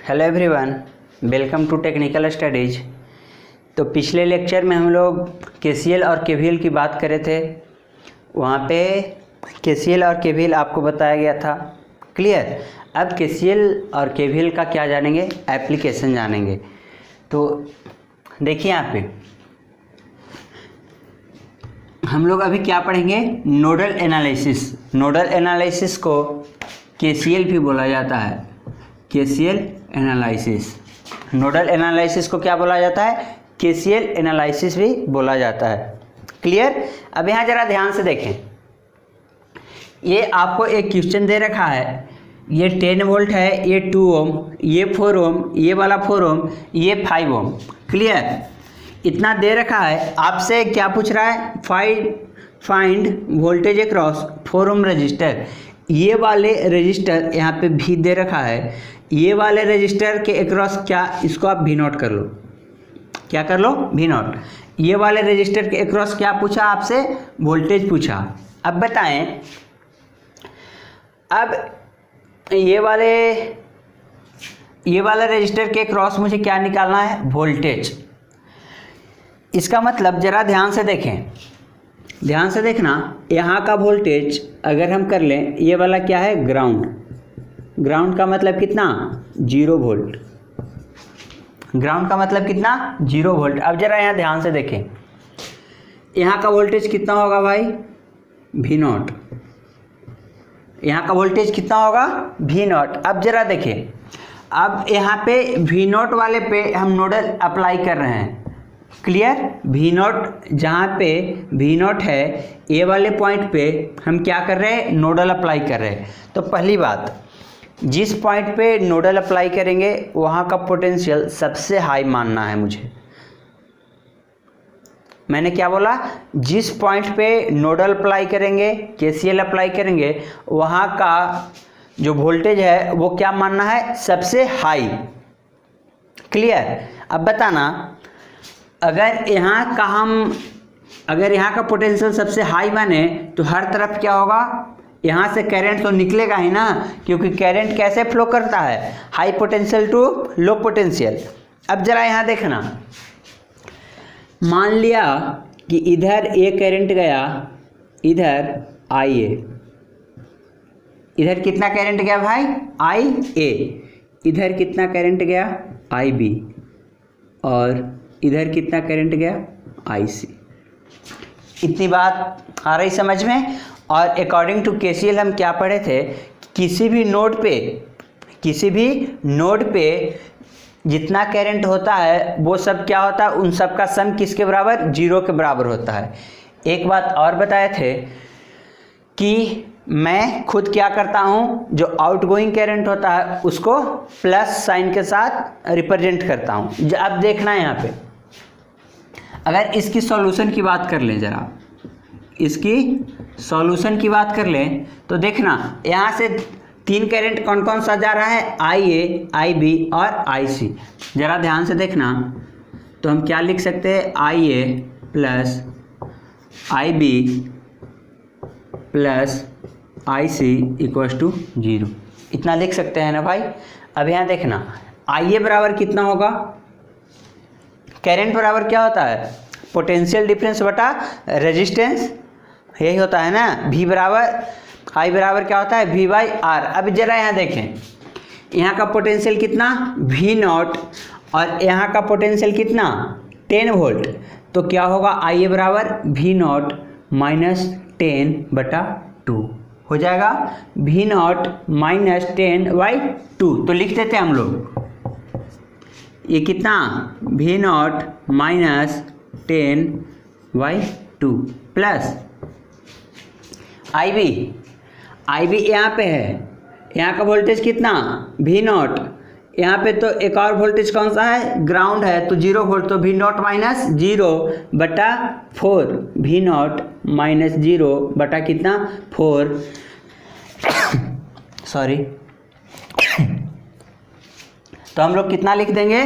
Hello everyone, welcome to technical studies. तो पिछले lecture में हम लोग केसीएल और केवीएल की बात करे थे। वहाँ पे केसीएल और केवीएल आपको बताया गया था, क्लियर। अब केसीएल और केवीएल का क्या जानेंगे, एप्लीकेशन जानेंगे। तो देखिए यहाँ पे हम लोग अभी क्या पढ़ेंगे, नोडल एनालिसिस। नोडल एनालिसिस को केसीएल भी बोला जाता है, केसीएल एनालिसिस। नोडल एनालिसिस को क्या बोला जाता है, केसीएल एनालिसिस भी बोला जाता है, क्लियर। अब यहाँ जरा ध्यान से देखें, ये आपको एक क्वेश्चन दे रखा है। ये 10 वोल्ट है, ये 2 ओम, ये 4 ओम, ये वाला 4 ओम, ये 5 ओम, क्लियर। इतना दे रखा है। आपसे क्या पूछ रहा है, find voltage across 4 ohm resistor. ये वाले रजिस्टर यहाँ पे भी दे रखा है। ये वाले रजिस्टर के अक्रॉस क्या, इसको आप भी नोट कर लो। क्या कर लो, भी नोट। ये वाले रजिस्टर के अक्रॉस क्या पूछा आपसे, वोल्टेज पूछा। अब बताएं, अब ये वाले रजिस्टर के अक्रॉस मुझे क्या निकालना है, वोल्टेज। इसका मतलब जरा ध्यान से देखें, ध्यान से देखना। यहाँ का वोल्टेज अगर हम कर लें, ये वाला क्या है, ग्राउंड। ग्राउंड का मतलब कितना, 0 वोल्ट। ग्राउंड का मतलब कितना, 0 वोल्ट। अब जरा यहाँ ध्यान से देखें, यहाँ का वोल्टेज कितना होगा भाई, भी नॉट। यहाँ का वोल्टेज कितना होगा, भी नॉट। अब जरा देखें, अब यहाँ पे भी नॉट वाले पे हम नोडल अप्लाई कर रहे हैं, क्लियर। वी नॉट, जहाँ पे वी नॉट है, ए वाले पॉइंट पे हम क्या कर रहे हैं, नोडल अप्लाई कर रहे हैं। तो पहली बात, जिस पॉइंट पे नोडल अप्लाई करेंगे वहाँ का पोटेंशियल सबसे हाई मानना है मुझे। मैंने क्या बोला, जिस पॉइंट पे नोडल अप्लाई करेंगे, केसीएल अप्लाई करेंगे, वहाँ का जो वोल्टेज है वो क्या मानना है, सबसे हाई, क्लियर। अब बताना, अगर यहाँ का पोटेंशियल सबसे हाई माने तो हर तरफ क्या होगा, यहाँ से करंट तो निकलेगा ही ना, क्योंकि करंट कैसे फ्लो करता है, high potential to low potential. अब जरा यहाँ देखना, मान लिया कि इधर ए करंट गया, इधर आई ए। इधर कितना करंट गया भाई, आई ए। इधर कितना करंट गया, आई बी। और इधर कितना करंट गया, आई सी। इतनी बात आ रही समझ में। और अकॉर्डिंग टू केसीएल हम क्या पढ़े थे, किसी भी नोड पे जितना करंट होता है वो सब क्या होता है, उन सब का सम किसके बराबर, 0 के बराबर होता है। एक बात और बताए थे कि मैं खुद क्या करता हूँ, जो आउटगोइंग करंट होता है उसको प्लस साइन के साथ रिप्रेजेंट करता हूँ। अब देखना है यहाँ पे, अगर इसकी सॉल्यूशन की बात कर लें, जरा इसकी सॉल्यूशन की बात कर लें तो देखना, यहाँ से 3 करंट कौन कौन सा जा रहा है, आई ए, आई बी और आई सी। जरा ध्यान से देखना, तो हम क्या लिख सकते हैं, I A plus I B plus I C equals to 0। इतना लिख सकते हैं ना भाई। अब यहाँ देखना, आई ए बराबर कितना होगा, करंट बराबर क्या होता है, पोटेंशियल डिफरेंस बटा रेजिस्टेंस, यही होता है ना। भी बराबर, आई बराबर क्या होता है, वी बाई आर। अब जरा यहाँ देखें, यहाँ का पोटेंशियल कितना, वी नॉट, और यहाँ का पोटेंशियल कितना, 10 वोल्ट। तो क्या होगा, आई ए बराबर वी नॉट माइनस 10 बटा 2 हो जाएगा, वी नॉट माइनस 10 बाई 2। तो लिख देते हैं हम लोग, ये कितना, V naught minus 10 by 2 plus I B यहाँ पे है, यहाँ का वोल्टेज कितना, वी नॉट। यहाँ पे तो एक और वोल्टेज कौन सा है, ग्राउंड है, तो 0 वोल्ट। तो वी नॉट माइनस 0 बटा 4, वी नॉट माइनस 0 बटा कितना, 4 सॉरी। तो हम लोग कितना लिख देंगे,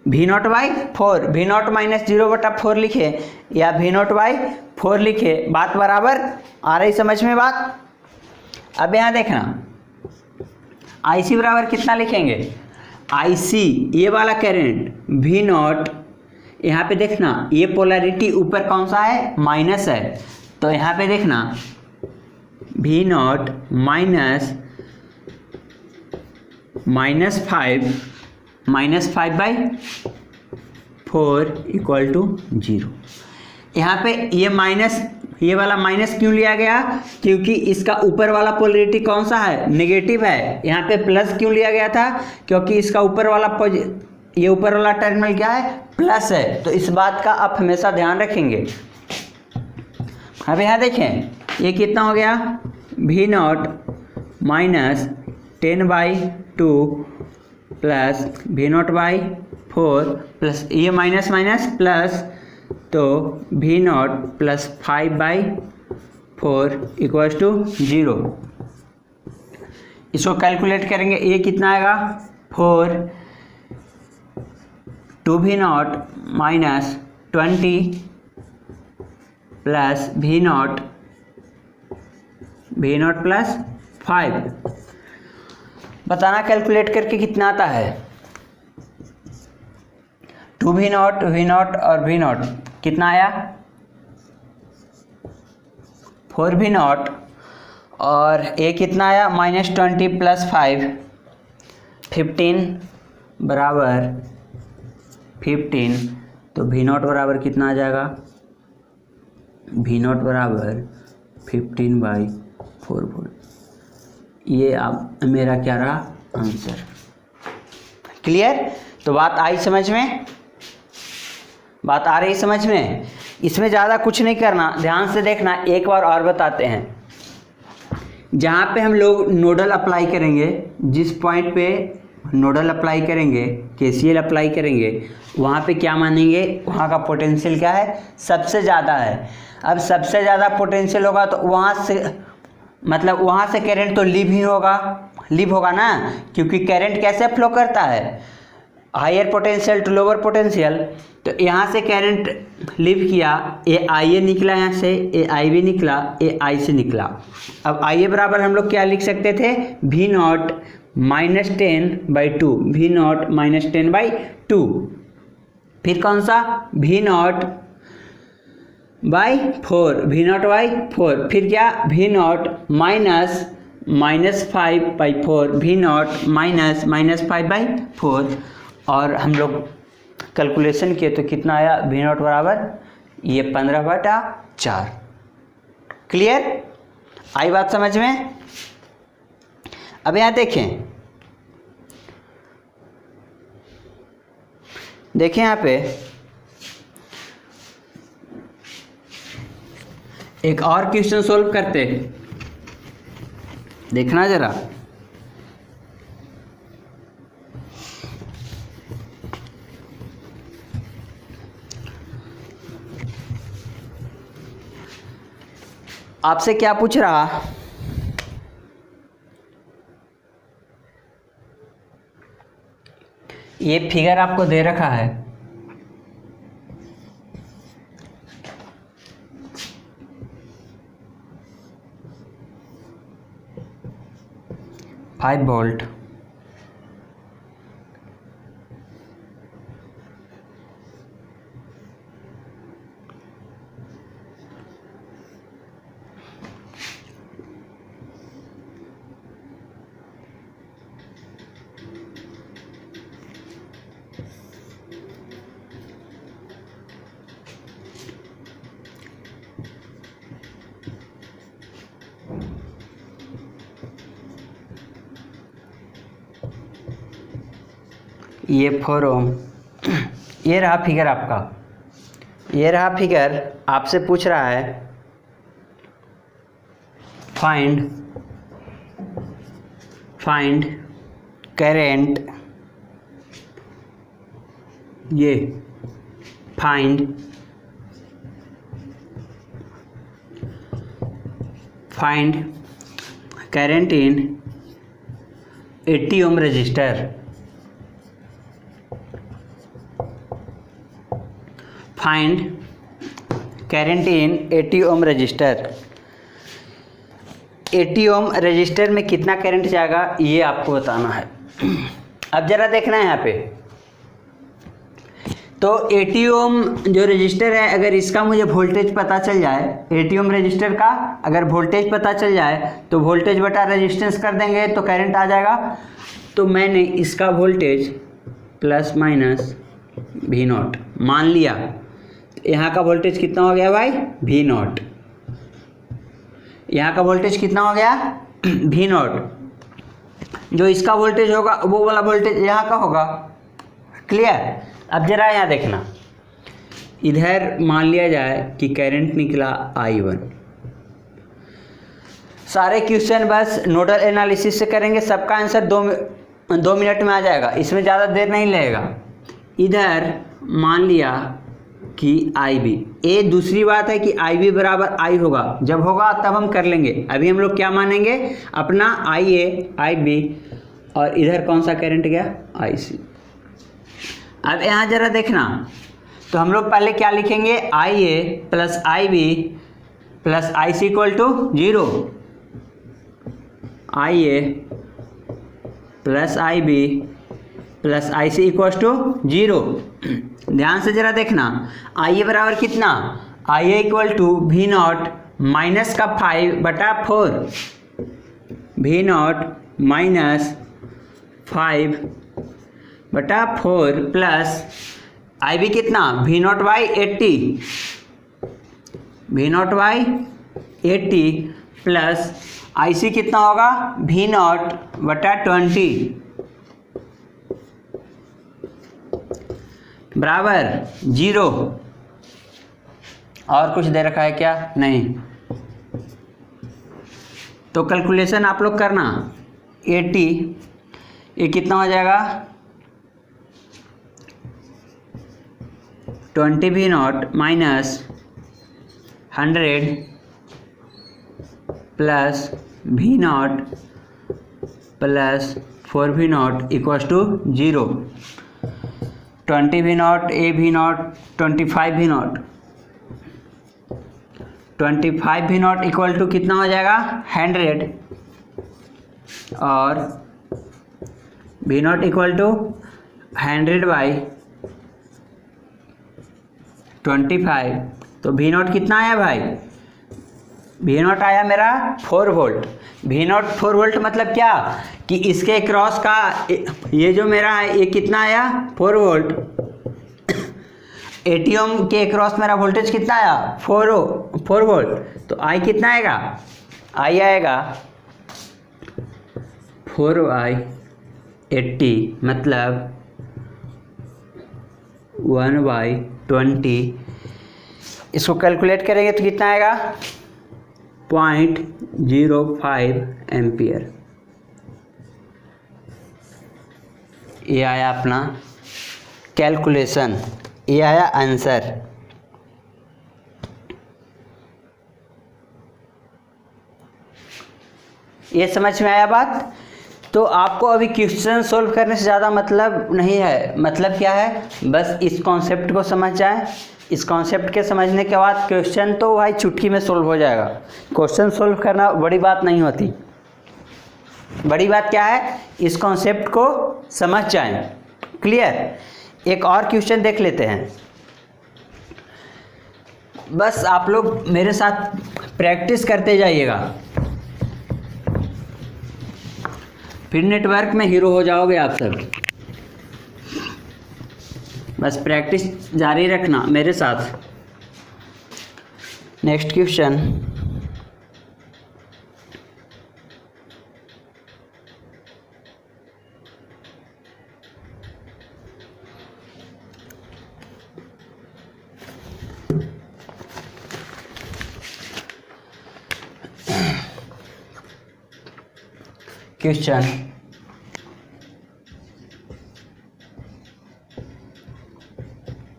V naught by 4, V naught minus 0 बटा 4 लिखे, या वी नॉट बाई 4 लिखे। बात बराबर आ रही समझ में बात। अब यहाँ देखना, IC बराबर कितना लिखेंगे, IC ये वाला करंट V नॉट, यहाँ पे देखना ये पोलैरिटी ऊपर कौन सा है, माइनस है, तो यहाँ पे देखना V नॉट -5/4 इक्वल टू 0। यहाँ पे ये वाला माइनस क्यों लिया गया, क्योंकि इसका ऊपर वाला पोलैरिटी कौन सा है, नेगेटिव है। यहाँ पे प्लस क्यों लिया गया था, क्योंकि इसका ऊपर वाला टर्मिनल क्या है, प्लस है। तो इस बात का आप हमेशा ध्यान रखेंगे। अब यहाँ देखें ये कितना हो गया, V naught -10/2 plus V naught by 4 plus ये माइनस माइनस प्लस, तो V naught plus 5/4 equals to 0। इसको कैलकुलेट करेंगे, ये कितना आएगा 4 2V naught -20 plus V naught plus 5। बताना कैलकुलेट करके कितना आता है, 2V नॉट V नॉट और V नॉट कितना आया 4V नॉट, और ये कितना आया -20 प्लस 5 15 बराबर 15। तो V नॉट बराबर कितना आ जाएगा, V नॉट बराबर 15/4 वोल्ट। ये अब मेरा क्या रहा आंसर। क्लियर, तो बात आई समझ में, बात आ रही समझ में। इसमें ज़्यादा कुछ नहीं करना, ध्यान से देखना। एक बार और बताते हैं, जहाँ पे हम लोग नोडल अप्लाई करेंगे, जिस पॉइंट पे नोडल अप्लाई करेंगे, KCL अप्लाई करेंगे, वहाँ पे क्या मानेंगे, वहाँ का पोटेंशियल क्या है, सबसे ज़्यादा है। अब सबसे ज़्यादा पोटेंशियल होगा तो वहाँ से करंट तो लीव होगा ना, क्योंकि करंट कैसे फ्लो करता है, higher potential to lower potential. तो यहाँ से करंट लीव किया, ये IA निकला, यहाँ से ये IB निकला, ये I से निकला। अब IA बराबर हम लोग क्या लिख सकते थे, V नॉट -10/2, V नॉट -10/2, फिर कौन सा V naught by 4, V naught by 4, फिर क्या V नॉट -5/4, V नॉट -5/4, और हम लोग कैलकुलेशन किए तो कितना आया, V नॉट बराबर ये 15/4। क्लियर, आई बात समझ में। अब यहाँ देखें यहाँ पे एक और क्वेश्चन सोल्व करते, देखना जरा। आपसे क्या पूछ रहा, ये फिगर आपको दे रखा है, फाइव वोल्ट, ये 4 ओम। ये रहा फिगर आपका, ये रहा फिगर। आपसे पूछ रहा है फाइंड करेंट, ये find current in 80 ohm resistor, find current in 80 ohm resistor. 80 ohm resistor में कितना करंट जाएगा ये आपको बताना है। अब ज़रा देखना है यहाँ पे, तो 80 ओम जो रजिस्टर है, अगर इसका मुझे वोल्टेज पता चल जाए, 80 ओम रजिस्टर का अगर वोल्टेज पता चल जाए तो वोल्टेज बटा रेजिस्टेंस कर देंगे तो करंट आ जाएगा। तो मैंने इसका voltage plus minus V naught मान लिया, यहाँ का वोल्टेज कितना हो गया भाई, वी नॉट। यहाँ का वोल्टेज कितना हो गया, वी नॉट। जो इसका वोल्टेज होगा वो वाला वोल्टेज यहाँ का होगा। क्लियर। अब जरा यहाँ देखना, इधर मान लिया जाए कि करंट निकला I1। सारे क्वेश्चन बस नोडल एनालिसिस से करेंगे, सबका आंसर 2 मिनट में आ जाएगा, इसमें ज़्यादा देर नहीं लगेगा। इधर मान लिया कि IB, ये दूसरी बात है कि IB बराबर I होगा, जब होगा तब हम कर लेंगे। अभी हम लोग क्या मानेंगे, अपना IA IB, और इधर कौन सा करंट गया, IC। अब यहाँ जरा देखना, तो हम लोग पहले क्या लिखेंगे, IA plus IB plus IC equal to 0। IA plus IB plus IC equal to 0। ध्यान से जरा देखना, IA बराबर कितना, IA equal to V naught minus का 5/4, V naught minus 5/4 plus IB कितना, V naught by 80, V naught by 80 plus IC कितना होगा, वी नॉट बटा 20 बराबर 0। और कुछ दे रखा है क्या, नहीं। तो कैलकुलेशन आप लोग करना, 80 ये कितना हो जाएगा, 20 V naught minus 100 plus V naught plus 4 V naught equals to 0। 20 V naught, a V naught, 25 V naught, 25 V naught equal to कितना हो जाएगा, 100, और V naught equal to 100 by 25। तो वी नॉट कितना आया भाई, वी नॉट आया मेरा 4 वोल्ट। वी नॉट 4 वोल्ट मतलब क्या, कि इसके क्रॉस का ये जो मेरा है ये कितना आया, 4 वोल्ट। 80 ओम के क्रॉस मेरा वोल्टेज कितना आया, 4 वोल्ट। तो आई कितना आएगा, आई आएगा 4/80, मतलब 1/20। इसको कैलकुलेट करेंगे तो कितना आएगा, 0.05 एम्पियर। ये आया अपना कैलकुलेशन, ये आया आंसर। ये समझ में आया बात। तो आपको अभी क्वेश्चन सोल्व करने से ज़्यादा मतलब नहीं है, मतलब क्या है, बस इस कॉन्सेप्ट को समझ जाए। इस कॉन्सेप्ट के समझने के बाद क्वेश्चन तो भाई चुटकी में सोल्व हो जाएगा। क्वेश्चन सोल्व करना बड़ी बात नहीं होती, बड़ी बात क्या है, इस कॉन्सेप्ट को समझ जाएं। क्लियर। एक और क्वेश्चन देख लेते हैं, बस आप लोग मेरे साथ प्रैक्टिस करते जाइएगा, फिर नेटवर्क में हीरो हो जाओगे आप सब। बस प्रैक्टिस जारी रखना मेरे साथ। Next question,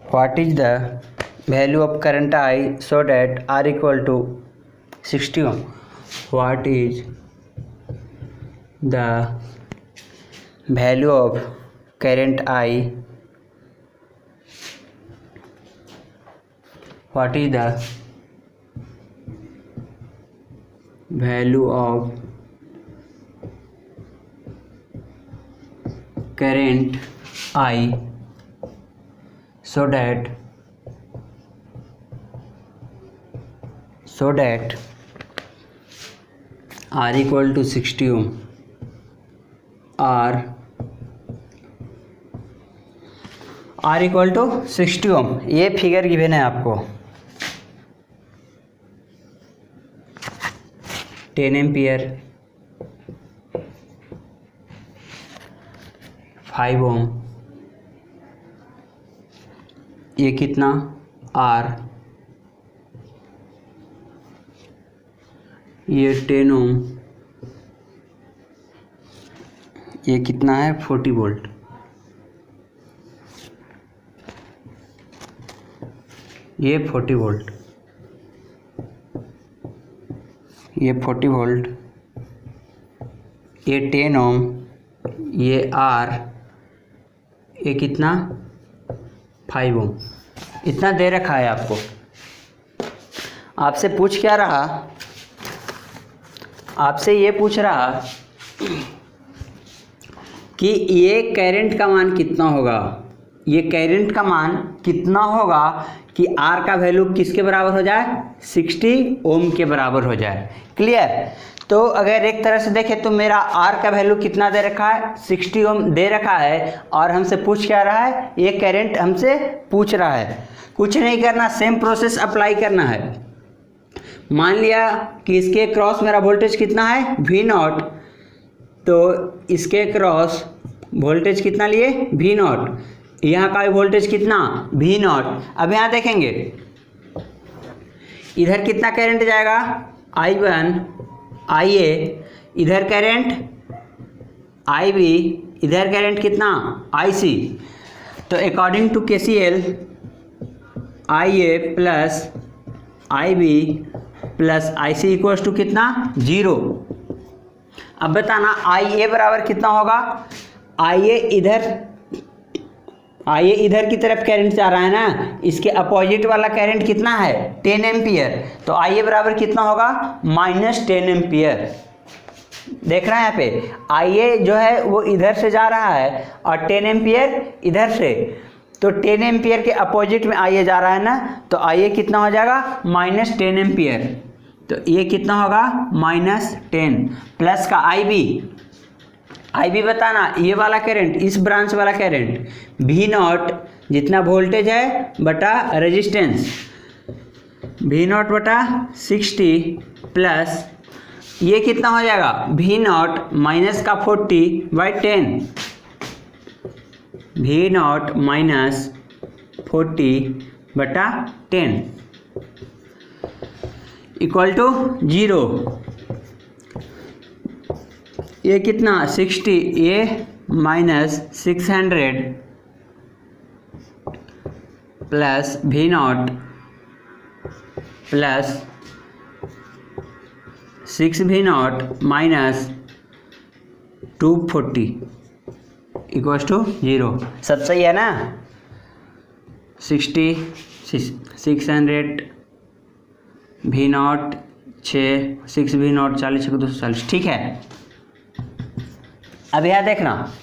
what is the value of current I so that R equal to 60 ohm? What is the value of current I? What is the value of current I so that R equal to 60 ohm R equal to 60 ohm। ये figure given है आपको 10 ampere 5 ओम, ये कितना R, ये 10 ओम, ये कितना है 40 volt. ये 40 वोल्ट, ये 40 वोल्ट, ये 10 ओम, ये R, ये कितना 5 ओम। इतना दे रखा है आपको। आपसे पूछ क्या रहा, आपसे ये पूछ रहा कि ये करंट का मान कितना होगा, ये करंट का मान कितना होगा कि R का वैल्यू किसके बराबर हो जाए 60 ओम के बराबर हो जाए। क्लियर। तो अगर एक तरह से देखें तो मेरा R का वैल्यू कितना दे रखा है 60 ओम दे रखा है और हमसे पूछ क्या रहा है, ये करंट हमसे पूछ रहा है। कुछ नहीं करना, सेम प्रोसेस अप्लाई करना है। मान लिया कि इसके क्रॉस मेरा वोल्टेज कितना है V0, तो इसके क्रॉस वोल्टेज कितना लिए V0, यहाँ का वोल्टेज कितना V0। अब यहाँ देखेंगे इधर कितना करंट जाएगा I1 IA, इधर करंट IB, इधर करंट कितना IC। तो according to KCL IA plus IB plus IC equals to कितना 0। अब बताना IA बराबर कितना होगा, IA इधर की तरफ करंट जा रहा है ना, इसके अपोजिट वाला करंट कितना है 10 एम्पियर, तो IA बराबर कितना होगा -10 एम्पियर। देख रहे हैं यहाँ पे IA जो है वो इधर से जा रहा है और 10 एम्पियर इधर से, तो 10 एम्पियर के अपोजिट में IA जा रहा है ना, तो IA कितना हो जाएगा -10 एम्पियर। तो ये कितना होगा -10 प्लस का IB बताना, ये वाला करंट, इस ब्रांच वाला करंट V0 जितना वोल्टेज है बटा रेजिस्टेंस, V0 बटा 60 प्लस ये कितना हो जाएगा V0 माइनस का 40/10, V0 माइनस 40/10 इक्वल टू 0। ये कितना 60, ये -600 plus V0 plus 6V0 minus 240 equals to 0। सब सही है ना। 60 600 V0 6V0 40 240, ठीक है। अब यह देखना,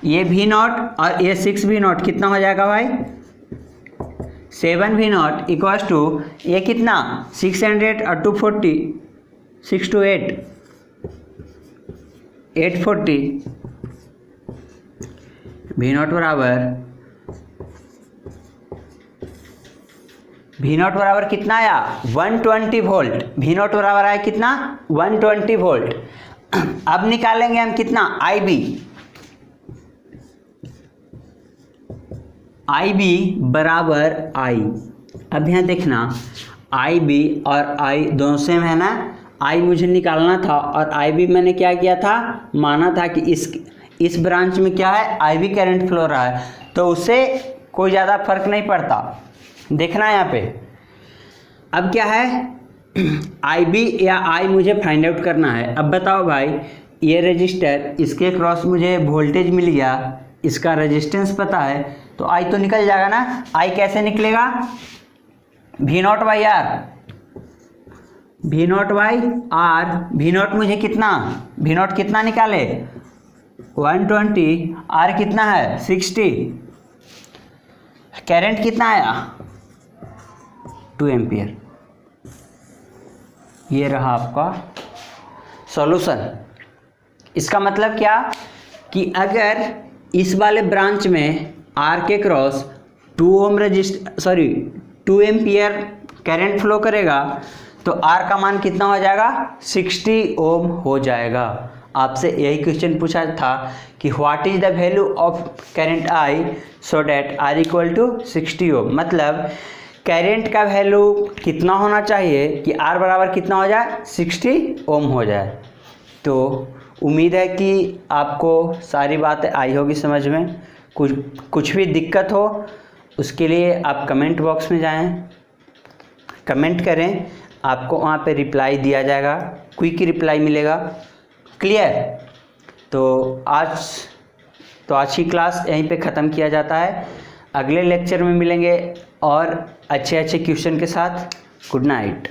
ये V0 और ये 6V0 कितना हो जाएगा भाई 7V0 इक्वल्स टू ये कितना 600 और 240 6 to 8 840। V0 बराबर कितना आया 120 वोल्ट। V0 बराबर आया कितना 120 वोल्ट। अब निकालेंगे हम कितना IB बराबर I। अब यहाँ देखना IB और I दोनों सेम है ना, I मुझे निकालना था और IB मैंने क्या किया था, माना था कि इस ब्रांच में क्या है IB करंट फ्लो रहा है, तो उससे कोई ज़्यादा फर्क नहीं पड़ता। देखना है यहाँ पे। अब क्या है IB या I मुझे फाइंड आउट करना है। अब बताओ भाई, ये रजिस्टर, इसके क्रॉस मुझे वोल्टेज मिल गया, इसका रेजिस्टेंस पता है, तो I तो निकल जाएगा ना। I कैसे निकलेगा V0/R, V naught by R. V naught मुझे कितना, वी नॉट कितना निकाले 120, आर कितना है 60, करंट कितना आया 2 एम्पियर। ये रहा आपका सॉल्यूशन। इसका मतलब क्या कि अगर इस वाले ब्रांच में आर के क्रॉस 2 एम्पियर करंट फ्लो करेगा तो आर का मान कितना हो जाएगा 60 ओम हो जाएगा। आपसे यही क्वेश्चन पूछा था कि what is the value of current I so that R equal to 60 ohm. मतलब करंट का वैल्यू कितना होना चाहिए कि आर बराबर कितना हो जाए 60 ओम हो जाए। तो उम्मीद है कि आपको सारी बातें आई होगी समझ में। कुछ भी दिक्कत हो उसके लिए आप कमेंट बॉक्स में जाएं, कमेंट करें, आपको वहाँ पे रिप्लाई दिया जाएगा, क्विक रिप्लाई मिलेगा। क्लियर? तो आज की क्लास यहीं पे ख़त्म किया जाता है। अगले लेक्चर में मिलेंगे और अच्छे क्वेश्चन के साथ। Good night.